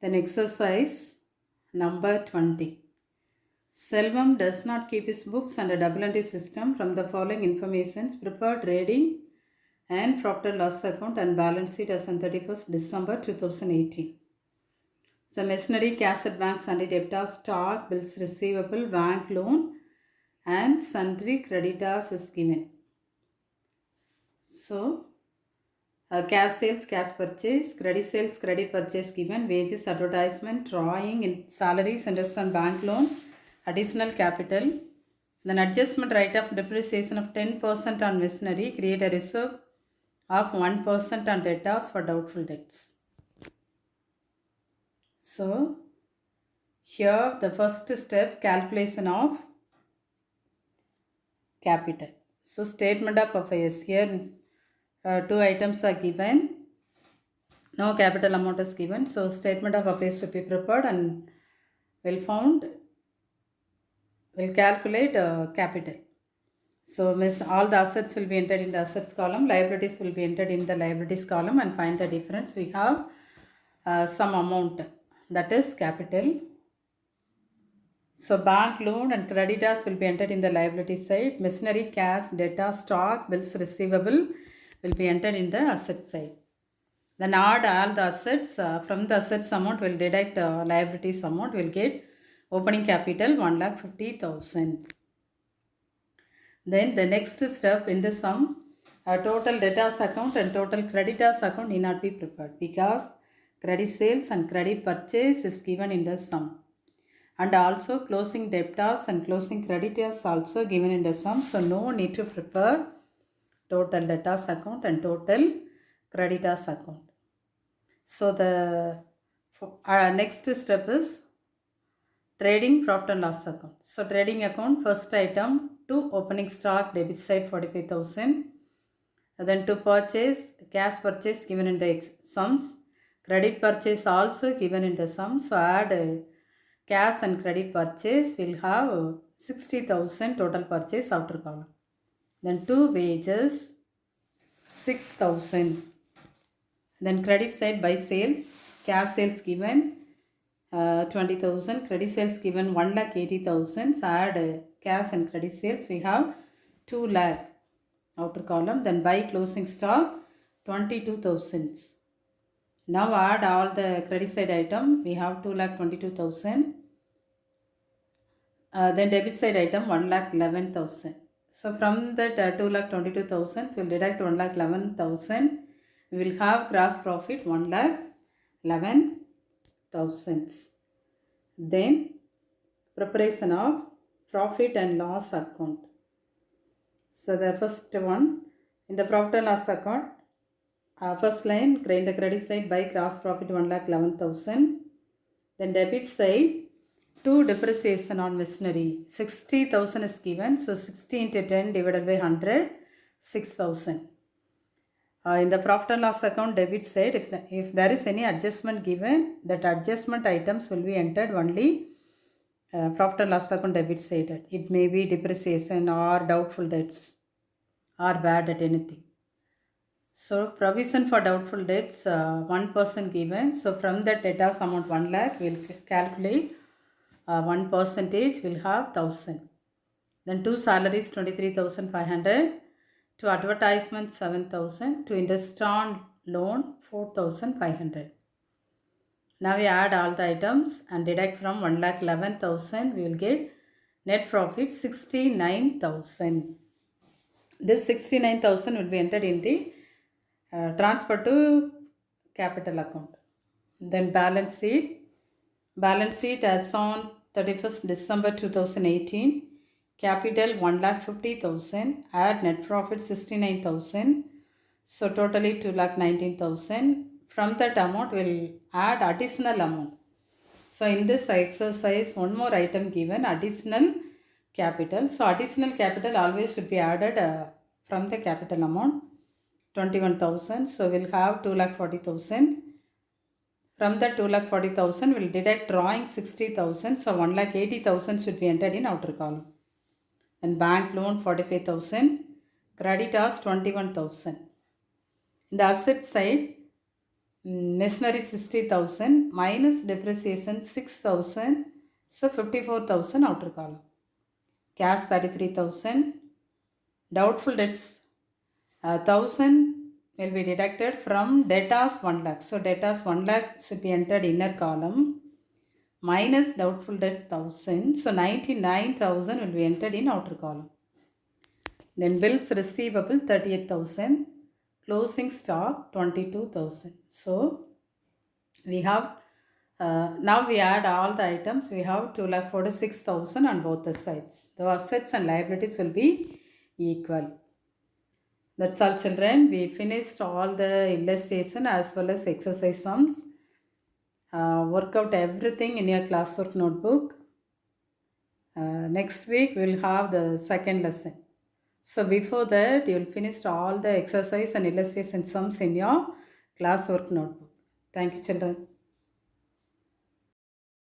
Then exercise number 20. Selvam does not keep his books under double entry system. From the following informations prepared trading and profit and loss account and balance sheet as on 31st December 2018. So machinery, cash at bank, sundry debtors, stock, bills receivable, bank loan and sundry creditors is given. So cash sales, cash purchase, credit sales, credit purchase given, wages, advertisement, drawing in salaries, interest on bank loan, additional capital. Then adjustment rate of depreciation of 10% on machinery, create a reserve of 1% on debtors for doubtful debts. So here the first step, calculation of capital. So statement of affairs, here two items are given. No capital amount is given. So statement of affairs will be prepared and will calculate capital. So all the assets will be entered in the assets column, liabilities will be entered in the liabilities column and find the difference. We have some amount, that is capital. So bank loan and creditors will be entered in the liability side. Machinery, cash, debtor, stock, bills receivable will be entered in the asset side. Then add all the assets. From the assets amount will deduct liabilities amount, will get opening capital 1,50,000. Then the next step in the sum, total debtors account and total creditors account need not be prepared because credit sales and credit purchase is given in the sum. And also closing debtors and closing creditors also given in the sum. So no need to prepare total debtors account and total creditors account. So the next step is trading profit and loss account. So trading account, first item to opening stock debit side 45,000. Then to purchase, cash purchase given in the sums, credit purchase also given in the sum. So add cash and credit purchase will have 60,000 total purchase outer column. Then to wages 6,000. Then credit side by sales, cash sales given 20,000, credit sales given 1,80,000. So add cash and credit sales, we have 2 lakh outer column. Then by closing stock 22,000. Now add all the credit side item, we have 2,22,000. Then debit side item 1,11,000. So from that 2,22,000 we'll deduct 1,11,000. We will have gross profit 1,11,000. Then preparation of profit and loss account. So the first one in the profit and loss account, first line, in the credit side by gross profit 1,11,000. Then debit side to depreciation on machinery 60,000 is given. So 60 into 10 divided by 100, 6,000. In the profit and loss account debit side, if there is any adjustment given, that adjustment items will be entered only profit and loss account debit side. It may be depreciation or doubtful debts or bad debt, anything. So provision for doubtful debts 1% given. So from that debtors amount 1 lakh, we'll calculate 1% will have 1,000. Then to salaries 23,500. To advertisement 7,000. To interest on loan 4,500. Now we add all the items and deduct from 1,11,000. We will get net profit 69,000. This 69,000 will be entered in the transfer to capital account. Then balance sheet. Balance sheet as on 31st December 2018. Capital 1,50,000. Add net profit 69,000. So totally 2,19,000. From that amount we'll add additional amount. So in this exercise one more item given, additional capital. So additional capital always should be added from the capital amount 21,000. So we'll have 2,40,000. From the 2,40,000 we'll deduct drawing 60,000. So 1,80,000 should be entered in outer column. And bank loan 45,000. Creditors 21,000. In the asset side, Machinery 60,000 minus depreciation 6,000. So 54,000 outer column. Cash 33,000. Doubtful debts 1,000 will be deducted from debtors 1 lakh. So debtors 1 lakh should be entered inner column minus doubtful debts 1,000. So 99,000 will be entered in outer column. Then bills receivable 38,000. Closing stock 22,000. So we have now we add all the items. We have 2,46,000 on both the sides. The assets and liabilities will be equal. That's all, children. We finished all the illustration as well as exercise sums. Work out everything in your classwork notebook. Next week we'll have the second lesson. So before that, you'll finish all the exercise and illustration sums in your classwork notebook. Thank you, children.